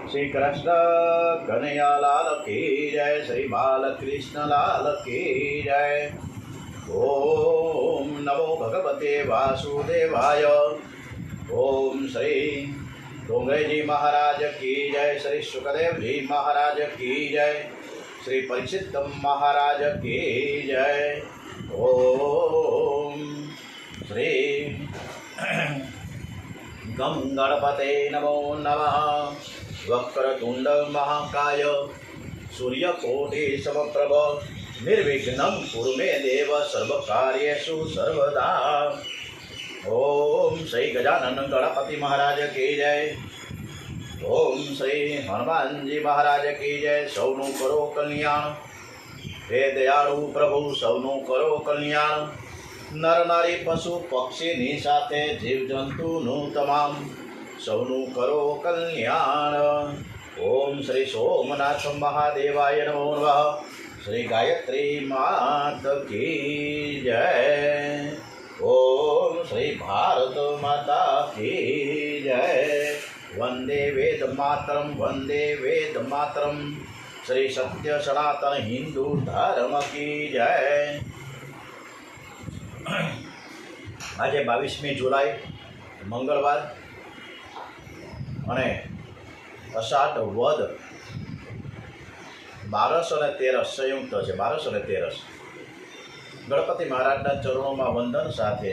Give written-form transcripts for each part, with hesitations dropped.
श्री कृष्ण कन्हैया लाल की जय। श्री बालकृष्ण लाल की जय। ओम नमो भगवते वासुदेवाय। ओम श्री डोंगरे जी महाराज की जय। श्री सुखदेव जी महाराज की जय। श्री परीक्षित महाराज की जय। ओम श्री गं गणपते नमो नमः। वक्रतुंड महाकाय सूर्यकोटि समप्रभ निर्विघ्नं कुरु मे देव सर्वकार्येषु सर्वदा। ओम श्री गजानन गणपति महाराज की जय। ओम श्री हनुमान जी महाराज की जय। सौनु करो कल्याण हे दयाळु प्रभु सौनु करो कल्याण। नर नारी पशु पक्षी साथे जीव जंतु तमाम सौनु करो कल्याण। ओम श्री सोमनाथ महादेवाय नमो नमः। श्री गायत्री मात की जय। ओम श्री भारत माता की जय। वंदे वेद मातरम श्री सत्य सनातन हिंदू धर्म की जय। आज 22 जुलाई मंगलवार અને અષાઢ વદ 12 અને 13 સંયુક્ત છે। 12 અને 13 ગણપતિ મહારાજના ચરણોમાં વંદન સાથે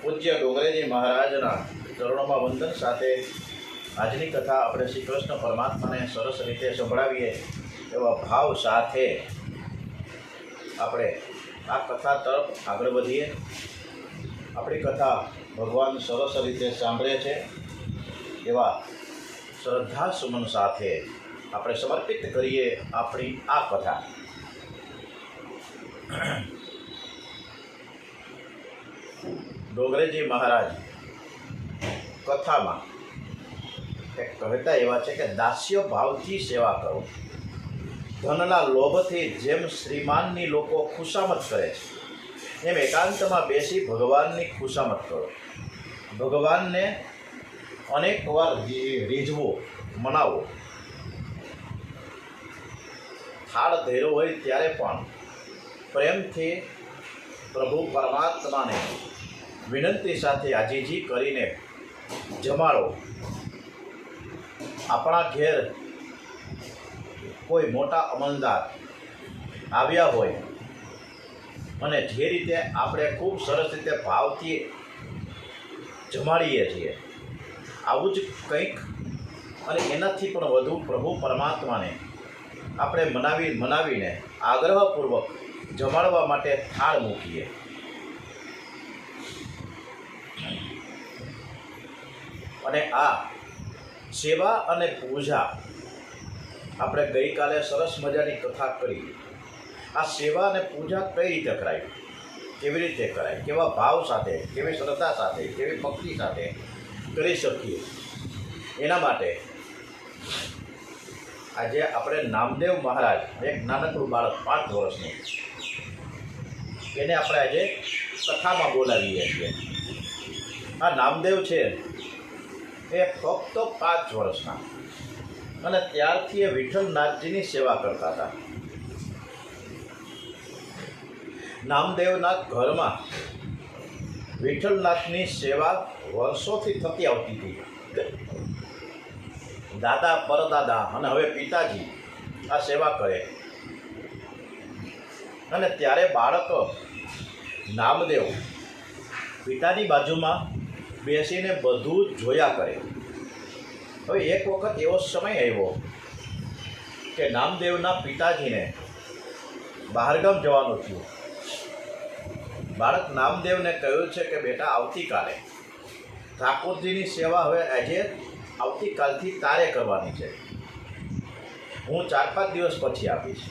પૂજ્ય ડોંગરેજી મહારાજના ચરણોમાં વંદન સાથે આજની કથા આપણે શ્રી કૃષ્ણ પરમાત્માને સરસ રીતે સંભળાવીએ એવા ભાવ સાથે આપણે આ કથા તરફ આગળ વધીએ। આપણી કથા ભગવાન સરસ રીતે સાંભળે છે એવા શ્રદ્ધા સુમન સાથે આપણે સમર્પિત કરીએ આપણી આ કથા। ડોંગરેજી મહારાજ કથામાં એક કહેતા એવા છે કે દાસ્ય ભાવથી સેવા કરો। ધનના લોભથી જેમ શ્રીમાનની લોકો ખુશામત કરે છે એમ એકાંતમાં બેસી ભગવાનની ખુશામત કરો। ભગવાનને અનેકવાર રીઝવો મનાવો। થાળ ધેરો હોય ત્યારે પણ પ્રેમથી પ્રભુ પરમાત્માને વિનંતી સાથે આજીજી કરીને જમાડો। આપણા ઘેર કોઈ મોટા અમલદાર આવ્યા હોય અને જે રીતે આપણે ખૂબ સરસ રીતે ભાવથી જમાડીએ છીએ આવું જ કંઈક અને એનાથી પણ વધુ પ્રભુ પરમાત્માને આપણે મનાવીને આગ્રહપૂર્વક જમાડવા માટે થાળ મૂકીએ। અને આ સેવા અને પૂજા આપણે ગઈકાલે સરસ મજાની કથા કરી। આ સેવા અને પૂજા કઈ રીતે કરાય, કેવી રીતે કરાય, કેવા ભાવ સાથે, કેવી શ્રદ્ધા સાથે, કેવી ભક્તિ સાથે કરી શકીએ એના માટે આજે આપણે નામદેવ મહારાજ એક નાનકડું બાળક 5 વર્ષનું એને આપણે આજે કથામાં બોલાવીએ છીએ। આ નામદેવ છે એ ફક્ત 5 વર્ષના અને ત્યારથી એ વિઠ્ઠલનાથજીની સેવા કરતા હતા। નામદેવના ઘરમાં વિઠ્ઠલનાથની સેવા વર્ષોથી થતી આવતી હતી। દાદા પરદાદા અને હવે પિતાજી આ સેવા કરે અને ત્યારે બાળક નામદેવ પિતાની બાજુમાં બેસીને બધું જ જોયા કરે। હવે એક વખત એવો સમય આવ્યો કે નામદેવના પિતાજીને બહારગામ જવાનું થયું। બાળક નામદેવને કહ્યું છે કે બેટા આવતીકાલે ઠાકોરજીની સેવા હવે આજે આવતીકાલથી તારે કરવાની છે, હું 4-5 દિવસ પછી આપીશ,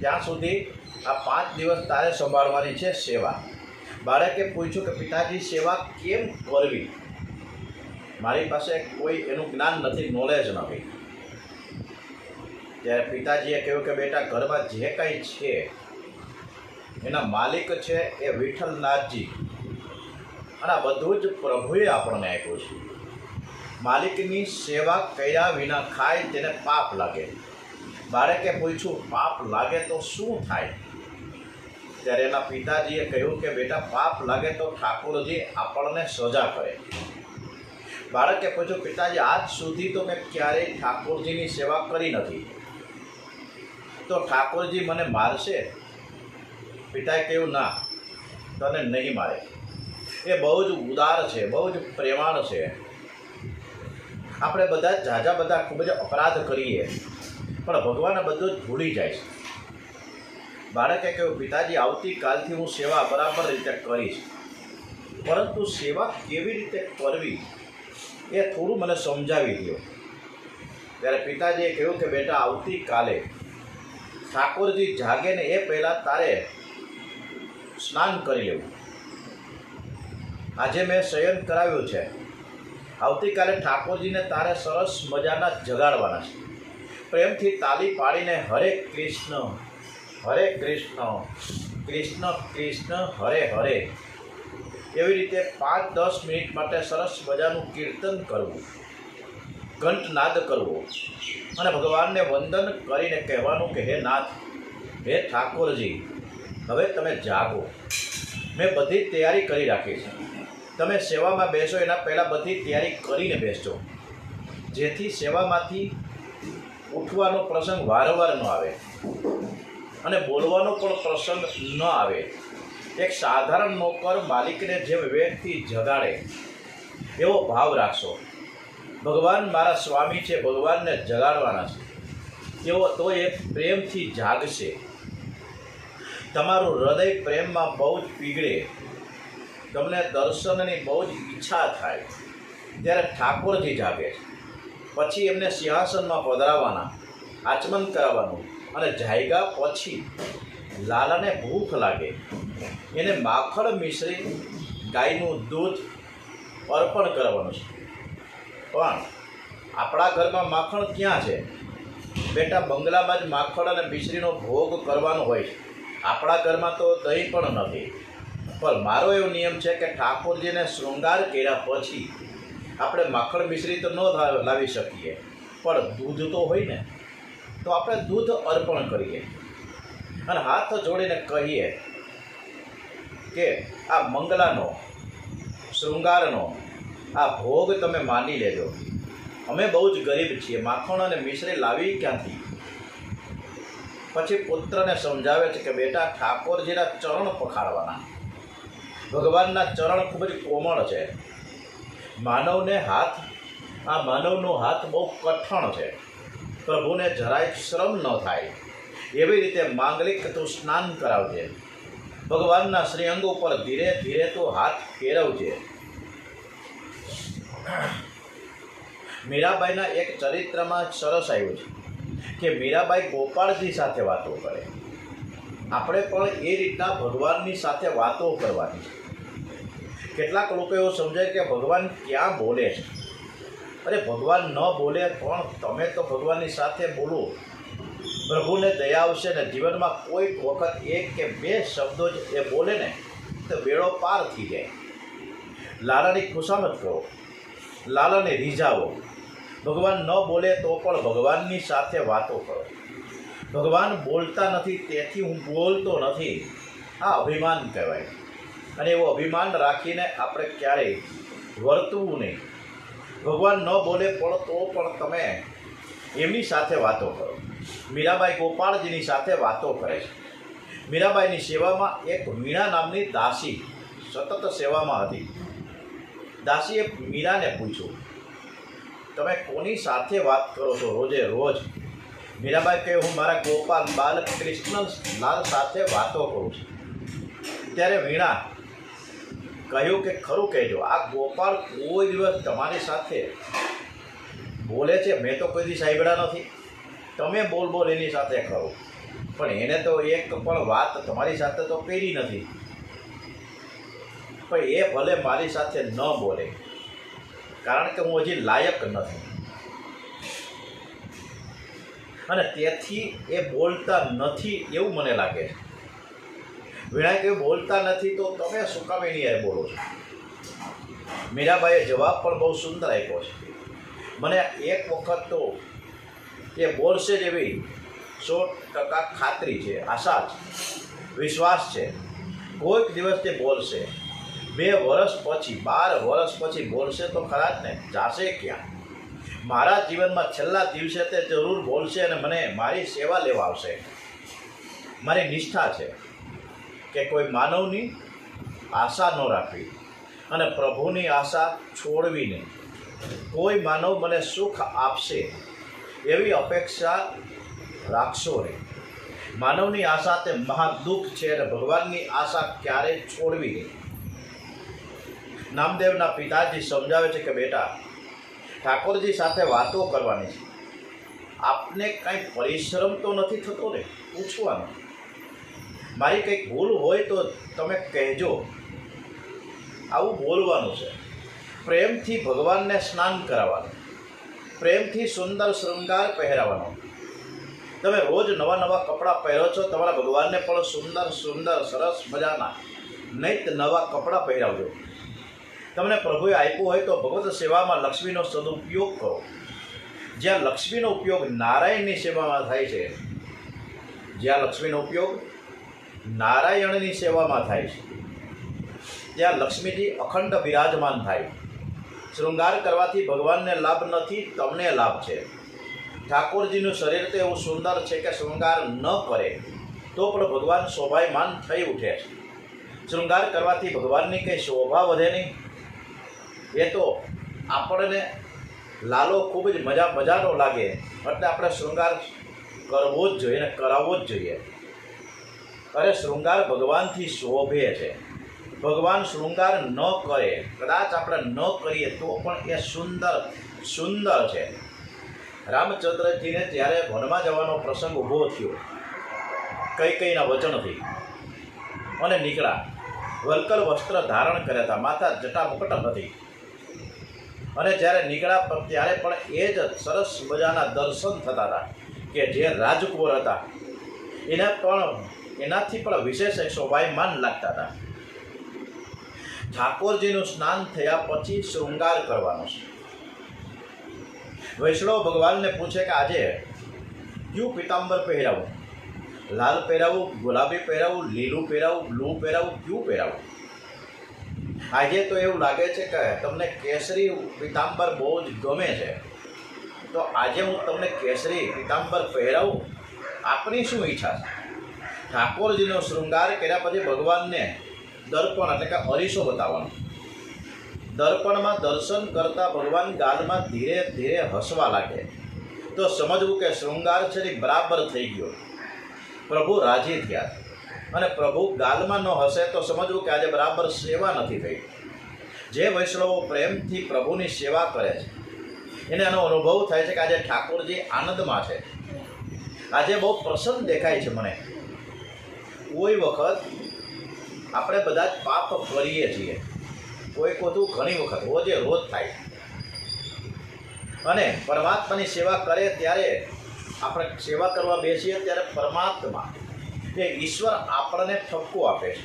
ત્યાં સુધી આ 5 દિવસ તારે સંભાળવાની છે સેવા। બાળકે પૂછ્યું કે પિતાજી સેવા કેમ કરવી, મારી પાસે કોઈ એનું જ્ઞાન નથી, નોલેજ નથી। ત્યારે પિતાજીએ કહ્યું કે બેટા ઘરમાં જે કંઈ છે એના માલિક છે એ વિઠ્ઠલનાથજી અને આ બધું જ પ્રભુએ આપણને આપ્યું છે। માલિકની સેવા કર્યા વિના ખાય તેને પાપ લાગે. બાળકે પૂછ્યું, પાપ લાગે તો શું થાય? ત્યારે એના પિતાજીએ કહ્યું કે બેટા, પાપ લાગે તો ઠાકોરજી આપણને સજા કરે. બાળકે પૂછ્યું, પિતાજી, આજ સુધી તો મેં ક્યારેય ઠાકોરજીની સેવા કરી નથી, તો ઠાકોરજી મને મારશે? પિતાએ કહ્યું, ના, તને નહીં મારે. એ બહુ જ ઉદાર છે, બહુ જ પ્રેમાળ છે. આપણે બધા ઝાઝા બધા ખૂબ જ અપરાધ કરીએ, પણ ભગવાન બધું જ ભૂલી જાય છે. બાળકે કહ્યું, પિતાજી, આવતીકાલથી હું સેવા બરાબર રીતે કરીશ, પરંતુ સેવા કેવી રીતે કરવી એ થોડું મને સમજાવી દો. ત્યારે પિતાજીએ કહ્યું કે બેટા, આવતીકાલે ઠાકોરજી જાગે ને એ પહેલાં તારે સ્નાન કરી લેવું. આજે મેં શયન કરાવ્યું છે, આવતીકાલે ઠાકોરજીને તારે સરસ મજાના જગાડવાના છે. પ્રેમથી તાલી પાડીને હરે કૃષ્ણ કૃષ્ણ કૃષ્ણ હરે હરે એવી રીતે 5-10 મિનિટ માટે સરસ મજાનું કીર્તન કરવું, કંઠનાદ કરવો અને ભગવાનને વંદન કરીને કહેવાનું કે હે નાથ, હે ઠાકોરજી, હવે તમે જાગો. મેં બધી તૈયારી કરી રાખી છે, તમે સેવામાં બેસો એના પહેલાં બધી તૈયારી કરીને બેસજો, જેથી સેવામાંથી ઉઠવાનો પ્રસંગ વારંવાર ન આવે અને બોલવાનો પણ પ્રસંગ ન આવે. એક સાધારણ નોકર માલિકને જે વિવેકથી જગાડે એવો ભાવ રાખશો. ભગવાન મારા સ્વામી છે, ભગવાનને જગાડવાના છે એવો તો એ પ્રેમથી જાગશે. તમારું હૃદય પ્રેમમાં બહુ જ પીગળે, તમને દર્શનની બહુ જ ઈચ્છા થાય, ત્યારે ઠાકોરજી જાગે. પછી એમને સિંહાસનમાં પધરાવવાના, આચમન કરાવવાનું અને જાયગા પછી લાલાને ભૂખ લાગે, એને માખણ મિશ્રી ગાયનું દૂધ અર્પણ કરવાનું છે. પણ આપણા ઘરમાં માખણ ક્યાં છે બેટા? બંગલામાં જ માખણ અને મિશ્રીનો ભોગ કરવાનો હોય છે. આપણા ઘરમાં તો દહીં પણ નથી. પણ મારો એવો નિયમ છે કે ઠાકોરજીને શૃંગાર કર્યા પછી આપણે માખણ મિશ્રી તો ન લાવી શકીએ, પણ દૂધ તો હોય ને, તો આપણે દૂધ અર્પણ કરીએ અને હાથ જોડીને કહીએ કે આ મંગલાનો શૃંગારનો આ ભોગ તમે માની લેજો. અમે બહુ જ ગરીબ છીએ, માખણ અને મિશ્રી લાવી ક્યાંથી? પછી પુત્રને સમજાવે છે કે બેટા, ઠાકોરજીના ચરણ પખાડવાના. ભગવાનના ચરણ ખૂબ જ કોમળ છે. માનવનો હાથ બહુ કઠણ છે. પ્રભુને જરાય શ્રમ ન થાય એવી રીતે માંગલિક તું સ્નાન કરાવજે. ભગવાનના શ્રીઅંગ ઉપર ધીરે ધીરે તું હાથ ફેરવજે. મીરાબાઈના એક ચરિત્રમાં સરસ આવ્યું છે કે મીરાબાઈ ગોપાળજી સાથે વાતો કરે. આપણે પણ એ રીતના ભગવાનની સાથે વાતો કરવાની છે. કેટલાક લોકો એવું સમજાય કે ભગવાન ક્યાં બોલે છે. અરે ભગવાન ન બોલે પણ તમે તો ભગવાનની સાથે બોલો, પ્રભુને દયા આવશે ને. જીવનમાં કોઈક વખત 1 કે 2 શબ્દો જ એ બોલે ને તો બેડો પાર થઈ જાય. લાલાની ખુશામત કરો, લાલાને રીઝાવો. ભગવાન ન બોલે તો પણ ભગવાનની સાથે વાતો કરો. ભગવાન બોલતા નથી તેથી હું બોલતો નથી, આ અભિમાન કહેવાય. અને એવું અભિમાન રાખીને આપણે ક્યારેય વર્તવું નહીં. ભગવાન ન બોલે પણ તો પણ તમે એમની સાથે વાતો કરો. મીરાબાઈ ગોપાળજીની સાથે વાતો કરે છે. મીરાબાઈની સેવામાં એક વીણા નામની દાસી સતત સેવામાં હતી. દાસીએ મીરાને પૂછ્યું, તમે કોની સાથે વાત કરો છો રોજે રોજ? મીરાબાઈ કહે, હું મારા ગોપાલ બાલક કૃષ્ણલાલ સાથે વાતો કરું છું. ત્યારે વીણા કહ્યું કે ખરું કહેજો, આ ગોપાળ કોઈ દિવસ તમારી સાથે બોલે છે? મેં તો કોઈ દી સાંભળ્યા નથી. તમે બોલ એની સાથે કરો, પણ એને તો એક પણ વાત તમારી સાથે તો કરી નથી. પણ એ ભલે મારી સાથે ન બોલે, કારણ કે હું હજી લાયક નથી, અને તેથી એ બોલતા નથી એવું મને લાગે છે. વીણાએ કહ્યું, બોલતા નથી તો તમે શું કામ એની બોલો છો? મીરાબાઈએ જવાબ પણ બહુ સુંદર આપ્યો છે. મને એક વખત તો એ બોલશે જ એવી 100% ખાતરી છે, આશા છે, વિશ્વાસ છે. કોઈક દિવસ તે બોલશે. 2 વર્ષ પછી 12 વર્ષ પછી બોલશે તો ખરા જ ને, જાશે ક્યાં? મારા જીવનમાં છેલ્લા દિવસે તે જરૂર બોલશે અને મને મારી સેવા લેવા આવશે. મારી નિષ્ઠા છે કે કોઈ માનવની આશા ન રાખવી અને પ્રભુની આશા છોડવી નહીં. કોઈ માનવ મને સુખ આપશે એવી અપેક્ષા રાખશો નહીં. માનવની આશા તે મહાદુઃખ છે અને ભગવાનની આશા ક્યારેય છોડવી નહીં. નામદેવના પિતાજી સમજાવે છે કે બેટા, ઠાકોરજી સાથે વાતો કરવાની છે. આપને કાંઈ પરિશ્રમ તો નથી થતો ને? પૂછવાનું. મારી કંઈક ભૂલ હોય તો તમે કહેજો. આવું બોલવાનું છે. પ્રેમથી ભગવાનને સ્નાન કરાવવાનું, પ્રેમથી સુંદર શૃંગાર પહેરાવવાનો. તમે રોજ નવા નવા કપડાં પહેરો છો, તમારા ભગવાનને પણ સુંદર સુંદર સરસ મજાના નૈત નવા કપડાં પહેરાવજો. તમને પ્રભુએ આપ્યું હોય તો ભગવત સેવામાં લક્ષ્મીનો સદુપયોગ કરો. જ્યાં લક્ષ્મીનો ઉપયોગ નારાયણની સેવામાં થાય છે, જ્યાં લક્ષ્મીનો ઉપયોગ નારાયણની સેવામાં થાય છે, ત્યાં લક્ષ્મીજી અખંડ બિરાજમાન થાય. શૃંગાર કરવાથી ભગવાનને લાભ નથી, તમને લાભ છે. ઠાકોરજીનું શરીર તો એવું સુંદર છે કે શૃંગાર ન કરે તો પણ ભગવાન શોભાયમાન થઈ ઉઠે છે. શૃંગાર કરવાથી ભગવાનની કંઈ શોભા વધે નહીં. એ તો આપણને લાલો ખૂબ જ મજાનો લાગે એટલે આપણે શૃંગાર કરવો જ જોઈએ ને કરાવવો જ જોઈએ. અરે શૃંગાર ભગવાનથી શોભે છે. ભગવાન શૃંગાર ન કરે, કદાચ આપણે ન કરીએ તો પણ એ સુંદર છે. રામચંદ્રજીને જ્યારે વનમાં જવાનો પ્રસંગ ઊભો થયો કૈકેયીના વચનથી અને નીકળ્યા. વલ્કલ વસ્ત્ર ધારણ કર્યા હતા, માથા જટા મુકટ હતી. અને જ્યારે નીકળ્યા ત્યારે પણ એ જ સરસ મજાના દર્શન થતા હતા કે જે રાજકુંવર હતા એનાથી પણ વિશેષ શોભાયમાન લાગતા હતા. ઠાકોરજીનું સ્નાન થયા પછી શૃંગાર કરવાનો છે. વૈષ્ણવ ભગવાનને પૂછે કે આજે કયું પિતાંબર પહેરાવું? લાલ પહેરાવું, ગુલાબી પહેરાવું, લીલું પહેરાવું, બ્લુ પહેરાવું, કયું પહેરાવું? આજે તો એવું લાગે છે કે તમને કેસરી પિતાંબર બહુ જ ગમે છે, તો આજે હું તમને કેસરી પિતાંબર પહેરાવું. આપની શું ઈચ્છા છે? ઠાકોરજીનો શૃંગાર કર્યા પછી ભગવાનને દર્પણ એટલે કે અરીસો બતાવવાનો. દર્પણમાં દર્શન કરતાં ભગવાન ગાલમાં ધીરે ધીરે હસવા લાગે તો સમજવું કે શૃંગાર છે એ બરાબર થઈ ગયો. પ્રભુ રાજી થયા. અને પ્રભુ ગાલમાં ન હસે તો સમજવું કે આજે બરાબર સેવા નથી થઈ. જે વૈષ્ણવો પ્રેમથી પ્રભુની સેવા કરે છે એને એનો અનુભવ થાય છે કે આજે ઠાકોરજી આનંદમાં છે, આજે બહુ પ્રસન્ન દેખાય છે મને. કોઈ વખત આપણે બધા જ પાપ કરીએ છીએ, કોઈ કોતું ઘણી વખત રોજ થાય. અને પરમાત્માની સેવા કરે ત્યારે આપણે સેવા કરવા બેસીએ ત્યારે પરમાત્મા કે ઈશ્વર આપણને ઠપકો આપે છે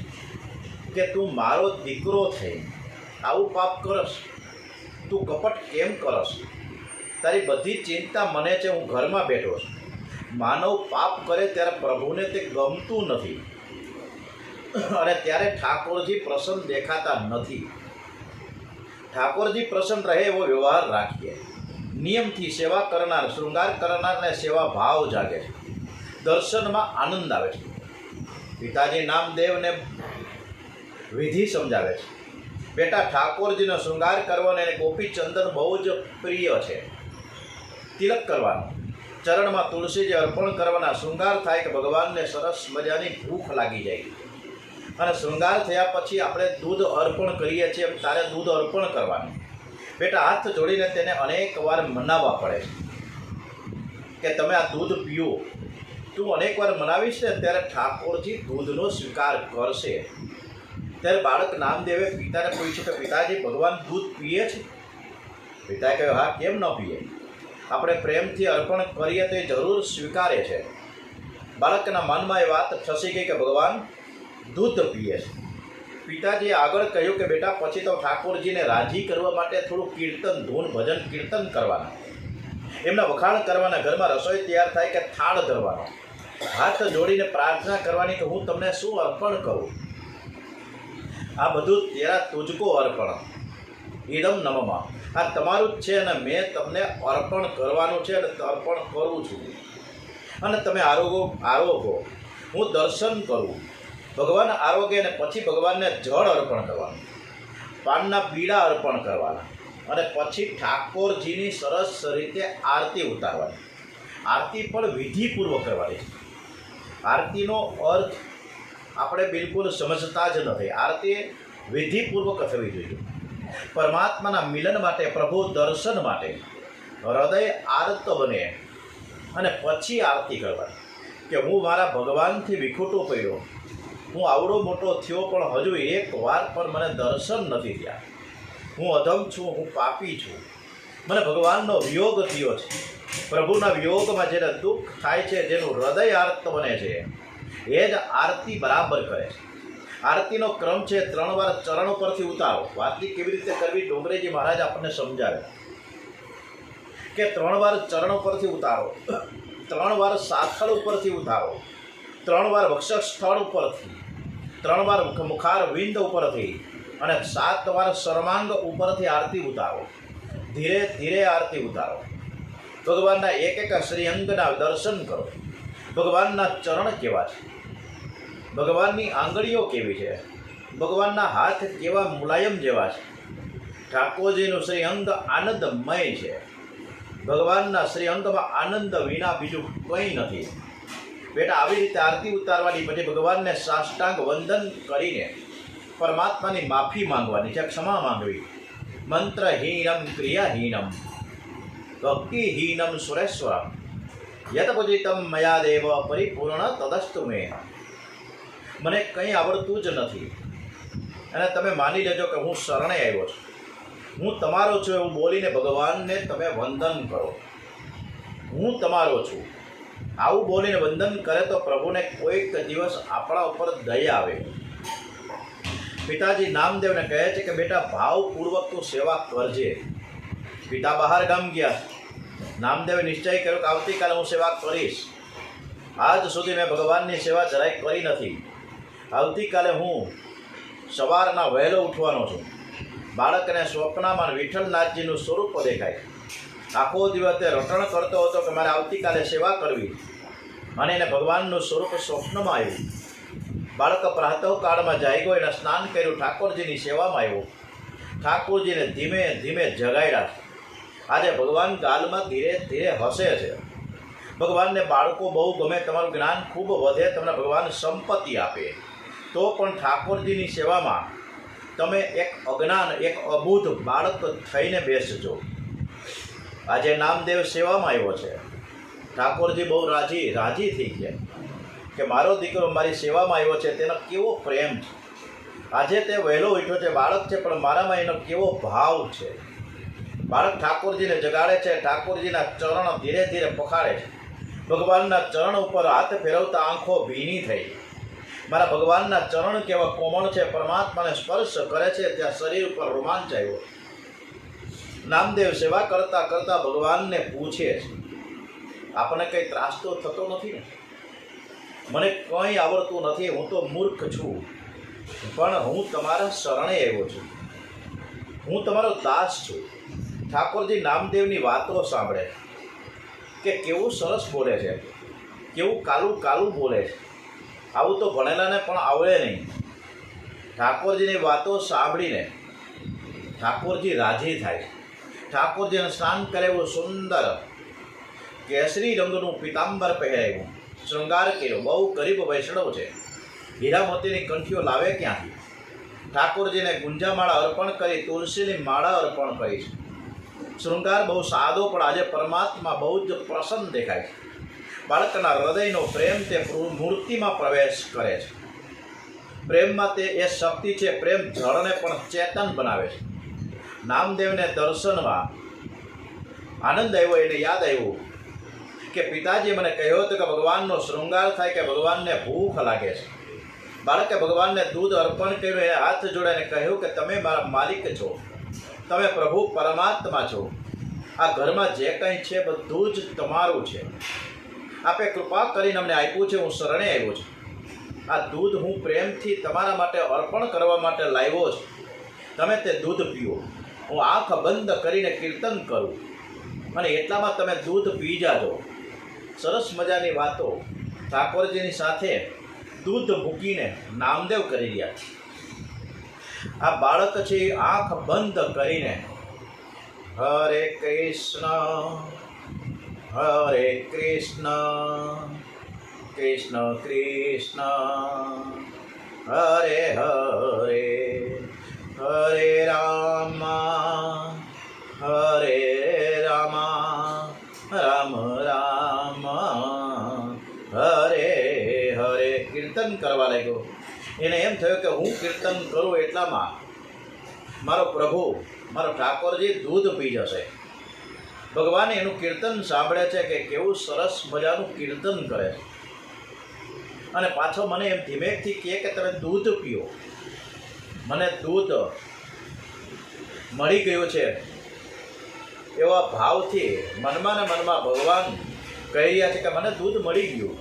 કે તું મારો દીકરો થઈ આવું પાપ કરસ, તું કપટ કેમ કરસ? તારી બધી ચિંતા મને છે, હું ઘરમાં બેઠો છું. માનવ પાપ કરે ત્યારે પ્રભુને તે ગમતું નથી અને ત્યારે ઠાકોરજી પ્રસન્ન દેખાતા નથી. ઠાકોરજી પ્રસન્ન રહે એવો વ્યવહાર રાખીએ. નિયમથી સેવા કરનાર, શૃંગાર કરનારને સેવા ભાવ જાગે છે, દર્શનમાં આનંદ આવે છે. પિતાજી નામદેવને વિધિ સમજાવે છે. બેટા, ઠાકોરજીનો શૃંગાર કરવાનો એને ગોપી ચંદન બહુ જ પ્રિય છે. તિલક કરવાનો, ચરણમાં તુલસીજી અર્પણ કરવાના. શૃંગાર થાય કે ભગવાનને સરસ મજાની ભૂખ લાગી જાય. અને શૃંગાર થયા પછી આપણે દૂધ અર્પણ કરીએ છીએ, તારે દૂધ અર્પણ કરવાનું. બેટા, હાથ જોડીને તેને અનેક વાર મનાવવા પડે છે કે તમે આ દૂધ પીઓ. તું અનેક વાર મનાવીશ ને ત્યારે ઠાકોરજી દૂધનો સ્વીકાર કરશે. ત્યારે બાળક નામદેવે પિતાને પૂછ્યું કે પિતાજી, ભગવાન દૂધ પીએ છે? પિતાએ કહ્યું, હા, કેમ ન પીએ? આપણે પ્રેમથી અર્પણ કરીએ તો એ જરૂર સ્વીકારે છે. બાળકના મનમાં એ વાત ઠસી ગઈ કે ભગવાન દૂધ પીએ છે. પિતાજીએ આગળ કહ્યું કે બેટા, પછી તો ઠાકોરજીને રાજી કરવા માટે થોડું કીર્તન, ધૂન, ભજન કીર્તન કરવાના. એમના વખાણ કરવાના, ઘરમાં રસોઈ તૈયાર થાય કે થાળ ધરવાનો, હાથ જોડીને પ્રાર્થના કરવાની કે હું તમને શું અર્પણ કરું. આ બધું તેરા તુજકો અર્પણ ઈદમ નમમાં, આ તમારું જ છે અને મેં તમને અર્પણ કરવાનું છે અને અર્પણ કરું છું. અને તમે આરોગો, હું દર્શન કરું. ભગવાન આરોગ્ય અને પછી ભગવાનને જળ અર્પણ કરવાનું, પાનના પીડા અર્પણ કરવાના અને પછી ઠાકોરજીની સરસ રીતે આરતી ઉતારવાની. આરતી પણ વિધિપૂર્વક કરવાની છે. આરતીનો અર્થ આપણે બિલકુલ સમજતા જ નથી. આરતી વિધિપૂર્વક થવી જોઈએ. પરમાત્માના મિલન માટે, પ્રભુ દર્શન માટે હૃદય આરત બને અને પછી આરતી કરવાની કે હું મારા ભગવાનથી વિખૂટો પડ્યો, હું આવડો મોટો થયો પણ હજુ એક વાર પણ મને દર્શન નથી થયા. હું અધમ છું, હું પાપી છું, મને ભગવાનનો વિયોગ થયો છે. પ્રભુના વિયોગમાં જેને દુઃખ થાય છે, જેનું હૃદય આર્ત બને છે, એ જ આરતી બરાબર કરે છે. આરતીનો ક્રમ છે 3 વાર ચરણ ઉપરથી ઉતારો. આરતી કેવી રીતે કરવી ડોંગરેજી મહારાજ આપણને સમજાવે કે 3 વાર ચરણ ઉપરથી ઉતારો, 3 વાર સાથળ ઉપરથી ઉતારો, 3 વાર વક્ષ સ્થળ ઉપરથી, 3 વાર મુખાર વિંદ ઉપરથી અને 7 વાર સર્વાંગ ઉપરથી આરતી ઉતારો. ધીરે ધીરે આરતી ઉતારો. ભગવાનના એક એક શ્રીઅંગના દર્શન કરો. ભગવાનના ચરણ કેવા છે, ભગવાનની આંગળીઓ કેવી છે, ભગવાનના હાથ કેવા મુલાયમ જેવા છે. ઠાકોરજીનું શ્રીઅંગ આનંદમય છે. ભગવાનના શ્રીઅંગમાં આનંદ વિના બીજું કંઈ નથી. બેટા, આવી રીતે આરતી ઉતારવાની, પછી ભગવાનને સાષ્ટાંગ વંદન કરીને પરમાત્માની માફી માંગવાની છે, ક્ષમા માંગવી. મંત્રહીનમ ક્રિયાહીનમ ભક્તિહીનમ સુરેશ્વરમ યત પૂજિતમ મયા દેવ પરિપૂર્ણ તદસ્તુ મે. મને કંઈ આવડતું જ નથી અને તમે માની લેજો કે હું શરણે આવ્યો છું, હું તમારો છું એવું બોલીને ભગવાનને તમે વંદન કરો. હું તમારો છું આવું બોલીને વંદન કરે તો પ્રભુને કોઈક દિવસ આપણા ઉપર દયા આવે. પિતાજી નામદેવને કહે છે કે બેટા, ભાવપૂર્વક તું સેવા કરજે. પિતા બહાર ગામ ગયા. નામદેવે નિશ્ચય કર્યો કે આવતીકાલે હું સેવા કરીશ. આજ સુધી મેં ભગવાનની સેવા જરાય કરી નથી. આવતીકાલે હું સવારના વહેલો ઉઠવાનો છું. બાળકને સ્વપ્નમાં વિઠ્ઠલનાથજીનું સ્વરૂપ દેખાય. આખો દિવસ તે રટણ કરતો હતો કે મારે આવતીકાલે સેવા કરવી, અને એને ભગવાનનું સ્વરૂપ સ્વપ્નમાં આવ્યું. બાળક પ્રાતઃકાળમાં જાગ્યો, એને સ્નાન કર્યું, ઠાકોરજીની સેવામાં આવ્યો. ઠાકોરજીને ધીમે ધીમે જગાડ્યા. આજે ભગવાન ગાલમાં ધીરે ધીરે હસે છે. ભગવાનને બાળકો બહુ ગમે, તમારું જ્ઞાન ખૂબ વધે, તમને ભગવાન સંપત્તિ આપે, તો પણ ઠાકોરજીની સેવામાં તમે એક અજ્ઞાન, એક અબુધ બાળક થઈને બેસજો. આજે નામદેવ સેવામાં આવ્યો છે. ઠાકોરજી બહુ રાજી થઈ ગયા કે મારો દીકરો મારી સેવામાં આવ્યો છે, તેનો કેવો પ્રેમ છે. આજે તે વહેલો ઉઠ્યો છે, બાળક છે, પણ મારામાં એનો કેવો ભાવ છે. બાળક ઠાકોરજીને જગાડે છે, ઠાકોરજીના ચરણ ધીરે ધીરે પખાડે છે. ભગવાનના ચરણ ઉપર હાથ ફેરવતા આંખો ભીની થઈ. મારા ભગવાનના ચરણ કેવા કોમળ છે, પરમાત્માને સ્પર્શ કરે છે ત્યાં શરીર ઉપર રોમાંચ આવ્યો. નામદેવ સેવા કરતા કરતા ભગવાનને પૂછે છે, આપણને કંઈ ત્રાસ તો થતો નથી ને? મને કંઈ આવડતું નથી, હું તો મૂર્ખ છું, પણ હું તમારા શરણે આવ્યો છું, હું તમારો દાસ છું. ઠાકોરજી નામદેવની વાતો સાંભળે કે કેવું સરસ બોલે છે, કેવું કાલું કાલું બોલે છે. આવું તો ભણેલાને પણ આવડે નહીં. ઠાકોરજીની વાતો સાંભળીને ઠાકોરજી રાજી થાય. ઠાકોરજીને સ્નાન કરાવ્યું, સુંદર કેસરી રંગનું પિતાંબર પહેરાવ્યું, શૃંગાર કર્યો. બહુ ગરીબ વૈષ્ણવ છે, હીરા મોતીની કંઠીઓ લાવે ક્યાંથી? ઠાકોરજીને ગુંજામાળા અર્પણ કરી, તુલસીની માળા અર્પણ કરી છે. શૃંગાર બહુ સાદો, પણ આજે પરમાત્મા બહુ જ પ્રસન્ન દેખાય છે. બાળકના હૃદયનો પ્રેમ તે મૂર્તિમાં પ્રવેશ કરે છે. પ્રેમમાં તે એ શક્તિ છે, પ્રેમ જળને પણ ચેતન બનાવે છે. નામદેવને દર્શનમાં આનંદ આવ્યો. એને યાદ આવ્યું કે પિતાજી મને કહ્યું હતું કે ભગવાનનો શૃંગાર થાય કે ભગવાનને ભૂખ લાગે છે. બાળકે ભગવાનને દૂધ અર્પણ કર્યું, એને હાથ જોડાઈને કહ્યું કે તમે મારા માલિક છો, તમે પ્રભુ પરમાત્મા છો, આ ઘરમાં જે કંઈ છે બધું જ તમારું છે. આપે કૃપા કરીને અમને આપ્યું છે, હું શરણે આવ્યો છું. આ દૂધ હું પ્રેમથી તમારા માટે અર્પણ કરવા માટે લાવ્યો છું. તમે તે દૂધ પીઓ. હું આંખ બંધ કરીને કીર્તન કરું અને એટલામાં તમે દૂધ પી જાજો. સરસ મજાની વાતો ઠાકોરજીની સાથે દૂધ મૂકીને નામદેવ કરી રહ્યા. આ બાળક છે એ આંખ બંધ કરીને હરે કૃષ્ણ હરે કૃષ્ણ કૃષ્ણ કૃષ્ણ હરે હરે હરે રામ હરે રામ રામ રામ હરે હરે કીર્તન કરવા લાગ્યો. એને એમ થયું કે હું કીર્તન કરું એટલામાં મારો પ્રભુ મારો ઠાકોરજી દૂધ પી જશે. ભગવાન એનું કીર્તન સાંભળે છે કે કેવું સરસ મજાનું કીર્તન કરે છે અને પાછો મને એમ ધીમેકથી કહે કે તમે દૂધ પીઓ. મને દૂધ મળી ગયું છે એવા ભાવથી મનમાં ને મનમાં ભગવાન કહી રહ્યા છે કે મને દૂધ મળી ગયું.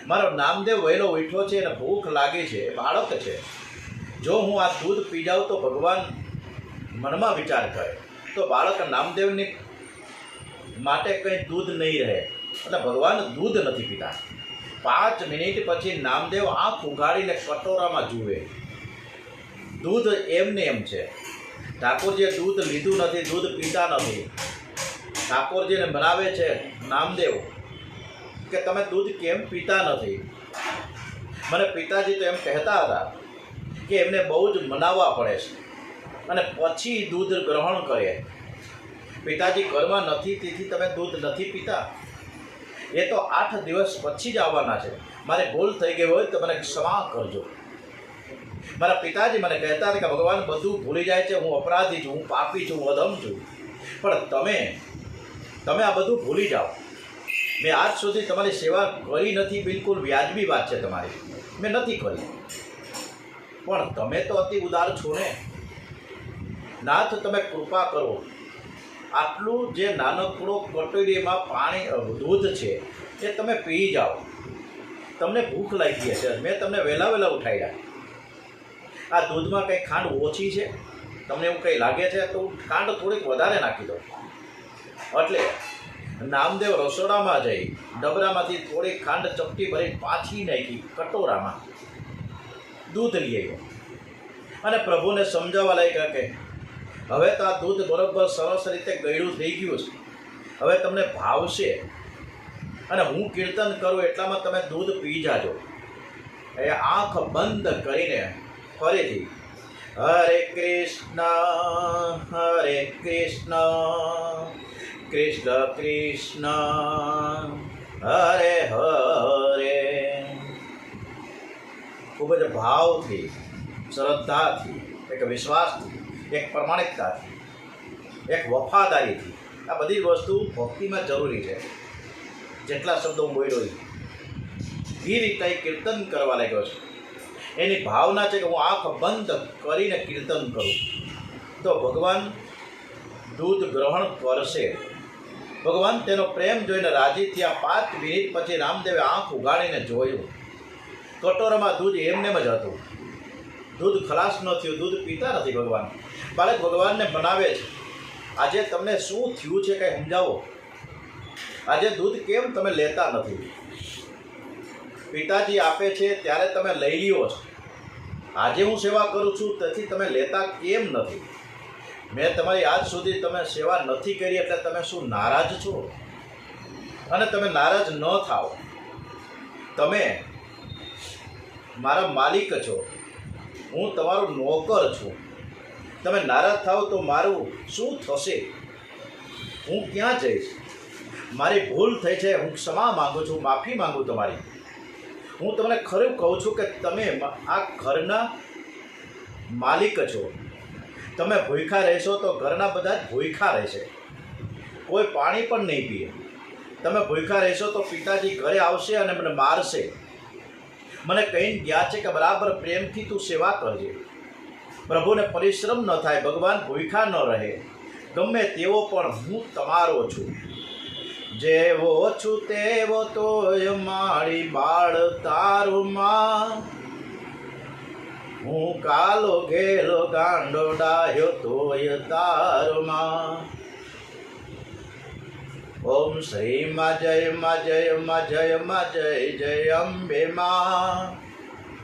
મારો નામદેવ વહેલો ઉઠ્યો છે અને ભૂખ લાગી છે, બાળક છે. જો હું આ દૂધ પી જાઉં તો ભગવાન મનમાં વિચાર કરે તો બાળક નામદેવની માટે કંઈ દૂધ નહીં રહે. એટલે ભગવાન દૂધ નથી પીતા. 5 મિનિટ પછી નામદેવ આંખ ઉઘાડીને કટોરામાં જુએ. દૂધ એમને એમ છે. ઠાકોરજીએ દૂધ લીધું નથી, દૂધ પીતા નથી. ઠાકોરજીને મનાવે છે નામદેવ કે તમે દૂધ કેમ પીતા નથી. મને પિતાજી તો એમ કહેતા હતા કે એમને બહુ જ મનાવવા પડે છે અને પછી દૂધ ગ્રહણ કરે. પિતાજી ઘરમાં નથી તેથી તમે દૂધ નથી પીતા. એ તો 8 દિવસ પછી જ આવવાના છે. મારે ભૂલ થઈ ગઈ હોય તો મને ક્ષમા કરજો. મારા પિતાજી મને કહેતા હતા કે ભગવાન બધું ભૂલી જાય છે, હું અપરાધી છું, હું પાપી છું, હું અધમ છું, પણ તમે આ બધું ભૂલી જાઓ. મેં આજ સુધી તમારી સેવા કરી નથી, બિલકુલ વ્યાજબી વાત છે તમારી, મેં નથી કરી. પણ તમે તો અતિ ઉદાર છો ને નાથ, તમે કૃપા કરો. આટલું જે નાનકડો કટોરીમાં પાણી દૂધ છે એ તમે પી જાઓ. તમને ભૂખ લાગી હશે, મેં તમને વહેલા ઉઠાડ્યા. આ દૂધમાં કંઈ ખાંડ ઓછી છે, તમને એવું કંઈ લાગે છે તો ખાંડ થોડીક વધારે નાખી દો. એટલે નામદેવ રસોડામાં જઈ ડબરામાંથી થોડી ખાંડ ચપટી ભરી પાછી નાખી કટોરામાં, દૂધ લઈ આવ્યો અને પ્રભુને સમજાવવા લાગ્યા કે હવે તો આ દૂધ બરોબર સરસ રીતે ગળ્યું થઈ ગયું છે, હવે તમને ભાવશે અને હું કીર્તન કરું એટલામાં તમે દૂધ પી જાજો. એ આંખ બંધ કરીને ફરીથી હરે કૃષ્ણ કૃષ્ણ કૃષ્ણ હરે હરે ખૂબ જ ભાવથી, શ્રદ્ધાથી, એક વિશ્વાસથી, એક પ્રમાણિકતાથી, એક વફાદારીથી. આ બધી વસ્તુ ભક્તિમાં જરૂરી છે. જેટલા શબ્દો હું બોલ્યો એ રીતે કીર્તન કરવા લાગ્યો છે. એની ભાવના છે કે હું આંખ બંધ કરીને કીર્તન કરું તો ભગવાન દૂધ ગ્રહણ કરશે. ભગવાન તેનો પ્રેમ જોઈને રાજી થયા. 5 મિનિટ પછી રામદેવે આંખ ઉગાડીને જોયું. કટોરામાં દૂધ એમનેમ જ હતું. દૂધ ખલાસ ન થયું, દૂધ પીતા નથી ભગવાન. બાળક ભગવાનને મનાવે છે. આજે તમને શું થયું છે કંઈ સમજાવો. આજે દૂધ કેમ તમે લેતા નથી? પિતાજી આપે છે ત્યારે તમે લઈ લ્યો છો. આજે હું સેવા કરું છું તેથી તમે લેતા કેમ નથી? મેં તમારી આજ સુધી તમે સેવા નથી કરી એટલે તમે શું નારાજ છો? અને તમે નારાજ ન થાઓ. તમે મારા માલિક છો, હું તમારો નોકર છું. તમે નારાજ થાઓ તો મારું શું થશે? હું ક્યાં જઈશ? મારી ભૂલ થઈ છે, હું ક્ષમા માગું છું, માફી માગું તમારી. હું તમને ખરું કહું છું કે તમે આ ઘરના માલિક છો. તમે ભૂખ્યા રહેશો તો ઘરના બધા જ ભૂખ્યા રહેશે, કોઈ પાણી પણ નહીં પીએ. તમે ભૂખ્યા રહેશો તો પિતાજી ઘરે આવશે અને મને મારશે. મને કહીને ગયા છે કે બરાબર પ્રેમથી તું સેવા કરજે. પ્રભુને પરિશ્રમ ન થાય, ભગવાન ભૂખ્યા ન રહે, ગમે તેવો પણ હું તમારો છું. જેવો છું તેવો તોય મારી બાળ તારુમાં, હું કાલો ઘેલો ગાંડો ડાહ્યો તોય તારુમાં. ઓમ શ્રી માં જય માં જય માં જય માં જય જય અંબે માં.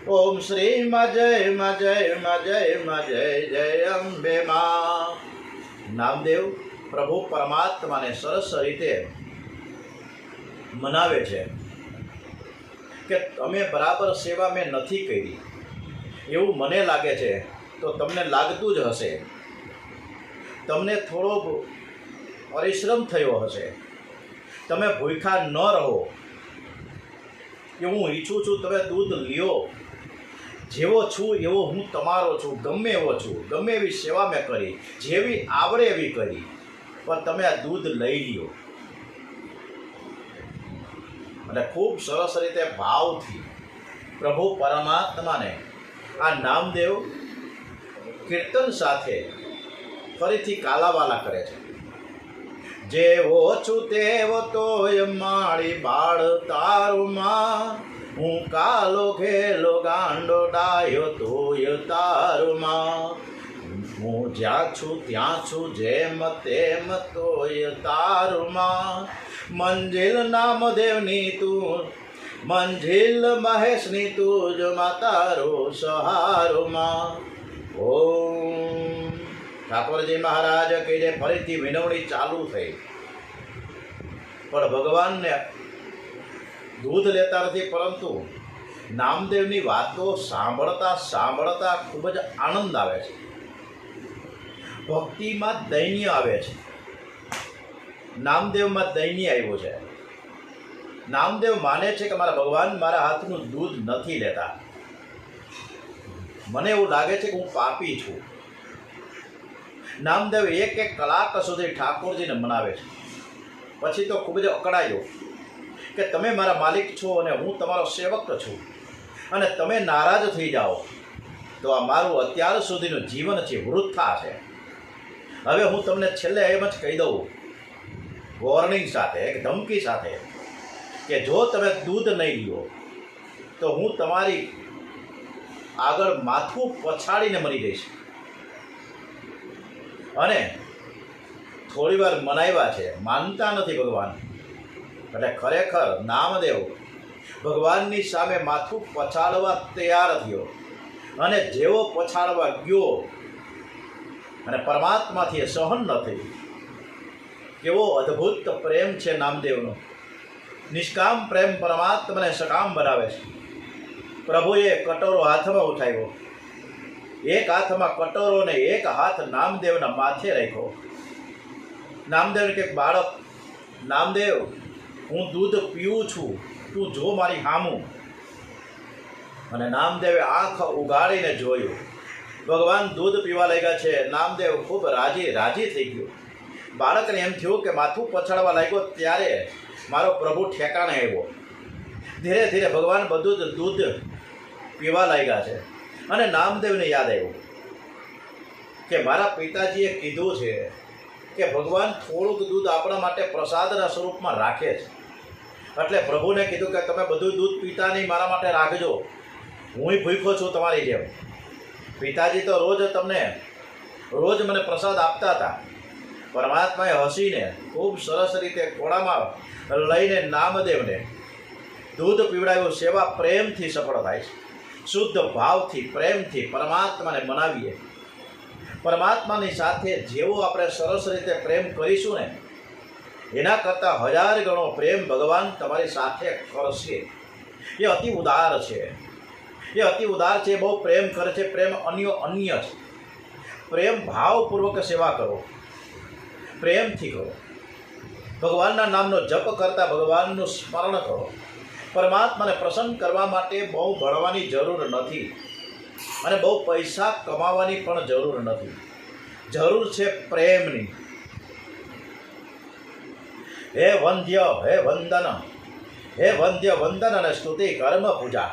ઓમ શ્રી માં જય માં જય માં જય માં જય જય અંબે માં. નામદેવ પ્રભુ પરમાત્માને સરસ રીતે મનાવે છે કે તમે બરાબર સેવા મેં નથી કરી, એવું મને લાગે છે. તો તમને લાગતું જ હશે, તમને થોડો પરિશ્રમ થયો હશે, તમે ભૂખ્યા ન રહો. કે હું ઈચ્છું છું તમે દૂધ લ્યો, જેવો છું એવો હું તમારો છું, ગમે એવો છું, ગમે એવી સેવા મેં કરી, જેવી આવડે એવી કરી, પણ તમે આ દૂધ લઈ લ્યો. અને ખૂબ સરસ રીતે ભાવથી પ્રભુ પરમાત્માને આ નામદેવ કીર્તન સાથે ફરીથી કાલાવાલા કરે છે. જેવો છું તેવો તોય મારી બાળ તારુમાં, હું કાલો ઘેલો ગાંડો ડાયો તોય તારુમાં. હું જ્યાં છું ત્યાં છું જેમ તેમ તોય તારુમાં. મંજિલ નામદેવની તું, મંજિલ મહેશની તું જ માતારો સહારુમાં. ઓમ ઠાકોરજી મહારાજ કહીને ફરીથી વિનવણી ચાલુ થઈ. પણ ભગવાનને દૂધ લેતા નથી, પરંતુ નામદેવની વાતો સાંભળતા સાંભળતા ખૂબ જ આનંદ આવે છે, ભક્તિમાં દૈન્ય આવે છે. નામદેવમાં દૈન્ય આવ્યું છે. નામદેવ માને છે કે મારા ભગવાન મારા હાથનું દૂધ નથી લેતા. મને એવું લાગે છે કે હું પાપી છું. નામદેવ એક એક કલાક સુધી ઠાકોરજીને મનાવે છે. પછી તો ખૂબ જ અકળાયો કે તમે મારા માલિક છો અને હું તમારો સેવક છું, અને તમે નારાજ થઈ જાઓ તો આ મારું અત્યાર સુધીનું જીવન છે વૃથા છે. હવે હું તમને છેલ્લે એમ જ કહી દઉં, વોર્નિંગ સાથે, એક ધમકી સાથે, કે જો તમે દૂધ નહીં લ્યો તો હું તમારી આગળ માથું પછાડીને મરી જઈશ. અને થોડી વાર મનાવ્યા છે, માનતા નથી ભગવાન. એટલે ખરેખર નામદેવ ભગવાનની સામે માથું પછાડવા તૈયાર થયો, અને જેવો પછાડવા ગયો અને પરમાત્માથી એ સહન ન થયું. કેવો અદ્ભુત પ્રેમ છે નામદેવનો. નિષ્કામ પ્રેમ પરમાત્માને સકામ બનાવે છે. પ્રભુએ કટોરો હાથમાં ઉઠાવ્યો, એક હાથમાં કટોરો ને એક હાથ નામદેવના માથે રાખ્યો. નામદેવ કે બાળક, નામદેવ હું દૂધ પીવું છું, તું જો મારી હામું. અને નામદેવે આંખ ઉગાડીને જોયું, ભગવાન દૂધ પીવા લાગ્યા છે. નામદેવ ખૂબ રાજી થઈ ગયો. બાળકને એમ થયું કે માથું પછાડવા લાગ્યો ત્યારે મારો પ્રભુ ઠેકાણે આવ્યો. ધીરે ધીરે ભગવાન બધું જ દૂધ પીવા લાગ્યા છે. અને નામદેવને યાદ આવ્યું કે મારા પિતાજીએ કીધું છે કે ભગવાન થોડુંક દૂધ આપણા માટે પ્રસાદના સ્વરૂપમાં રાખે છે. એટલે પ્રભુને કીધું કે તમે બધું દૂધ પીતા નહીં, મારા માટે રાખજો, હું ભૂખ્યો છું તમારી જેમ. પિતાજી તો રોજ મને પ્રસાદ આપતા હતા. પરમાત્માએ હસીને ખૂબ સરસ રીતે ખોળામાં લઈને નામદેવને દૂધ પીવડાવ્યું. સેવા પ્રેમથી સફળ થાય છે. શુદ્ધ ભાવથી, પ્રેમથી પરમાત્માને મનાવીએ. પરમાત્માની સાથે જેવો આપણે સરસ રીતે પ્રેમ કરીશું ને, એના કરતાં 1000 ગણો પ્રેમ ભગવાન તમારી સાથે કરશે. એ અતિ ઉદાર છે. બહુ પ્રેમ કરે છે. પ્રેમ અન્ય છે. પ્રેમ ભાવપૂર્વક સેવા કરો, પ્રેમથી કરો. ભગવાનના નામનો જપ કરતા ભગવાનનું સ્મરણ કરો. પરમાત્માને પ્રસન્ન કરવા માટે બહુ ભણવાની જરૂર નથી, અને બહુ પૈસા કમાવાની પણ જરૂર નથી. જરૂર છે પ્રેમની. હે વંદ્ય, હે વંદન અને સ્તુતિ, કર્મ, પૂજા,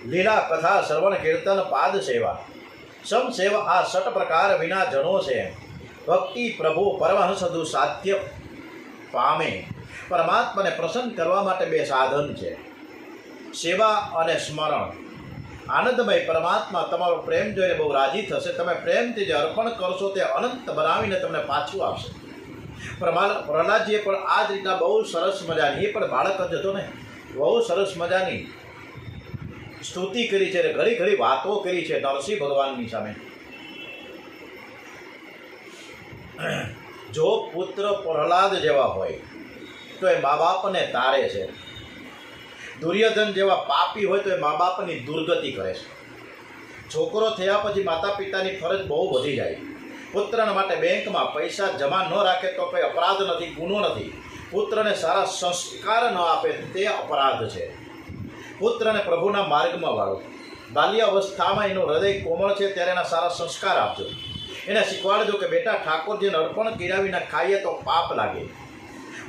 લીલા, કથા, શ્રવણ, કીર્તન, પાદ સેવા, સમ સેવા, આ 6 પ્રકાર વિના જનો છે. ભક્તિ પ્રભુ પરમહંસ સાધુ સાધ્ય પામે. પરમાત્માને પ્રસન્ન કરવા માટે બે સાધન છે, સેવા અને સ્મરણ. આનંદમય પરમાત્મા તમારો પ્રેમ જોઈને બહુ રાજી થશે. તમે પ્રેમથી જે અર્પણ કરશો તે અનંત બનાવીને તમને પાછું આપશે. પ્રહલાદજીએ પણ આ જ રીતના બહુ સરસ મજાની, એ પણ બાળક જ હતો ને, બહુ સરસ મજાની સ્તુતિ કરી છે, ઘણી ઘણી વાતો કરી છે નરસિંહ ભગવાનની સામે. જો પુત્ર પ્રહલાદ જેવા હોય તો એ મા બાપને તારે છે. દુર્યોધન જેવા પાપી હોય તો એ મા બાપની દુર્ગતિ કરે છે. છોકરો થયા પછી માતા પિતાની ફરજ બહુ વધી જાય. પુત્રના માટે બેંકમાં પૈસા જમા ન રાખે તો કોઈ અપરાધ નથી, ગુનો નથી. પુત્રને સારા સંસ્કાર ન આપે તે અપરાધ છે. પુત્રને પ્રભુના માર્ગમાં વાળો. બાલ્ય અવસ્થામાં એનું હૃદય કોમળ છે ત્યારે એના સારા સંસ્કાર આપજો. એને શીખવાડજો કે બેટા, ઠાકોરજીને અર્પણ કર્યા વિના ખાઈએ તો પાપ લાગે.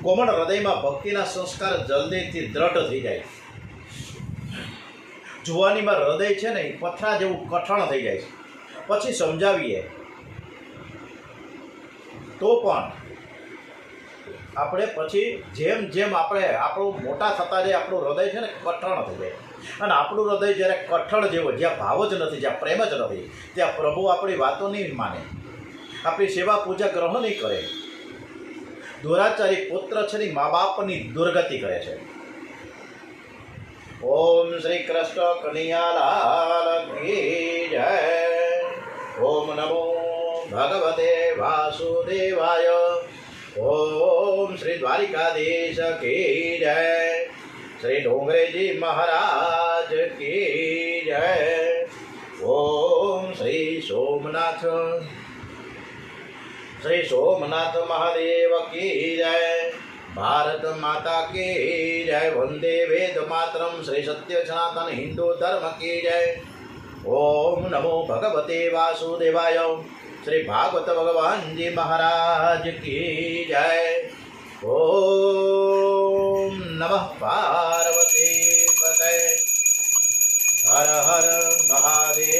કોમળ હૃદયમાં ભક્તિના સંસ્કાર જલ્દીથી દ્રઢ થઈ જાય. જુવાનીમાં હૃદય છે ને એ પથરા જેવું કઠણ થઈ જાય છે. પછી સમજાવીએ તો પણ આપણે પછી જેમ જેમ આપણું મોટા થતા જાય આપણું હૃદય છે ને કઠણ થઈ જાય. અને આપણું હૃદય જ્યારે કઠણ જેવો, જ્યાં ભાવ જ નથી, જ્યાં પ્રેમ જ નથી, ત્યાં પ્રભુ આપણી વાતો નહીં માને, આપણી સેવા પૂજા ગ્રહણ નહીં કરે. દુરાચારી પુત્ર છે ને મા બાપની દુર્ગતિ કરે છે. ઓમ શ્રી કૃષ્ણ કનૈયાલાલ કી જય. ઓમ નમો ભગવતે વાસુદેવાય. ઓમ શ્રી દ્વારિકાધીશ કી જય. શ્રી ડોંગરેજી મહારાજ કી જય. ઓમ શ્રી સોમનાથ મહાદેવ કી જય. ભારત માતા કી જય. વંદે વેદ માતરમ. શ્રી સત્ય સનાતન હિન્દુ ધર્મ કી જય. ઓમ નમો ભગવતે વાસુદેવાય. શ્રી ભાગવત ભગવાનજી મહારાજ કી જય. ઓમ નમઃ પાર્વતી પતય. હર હર મહાદેવ.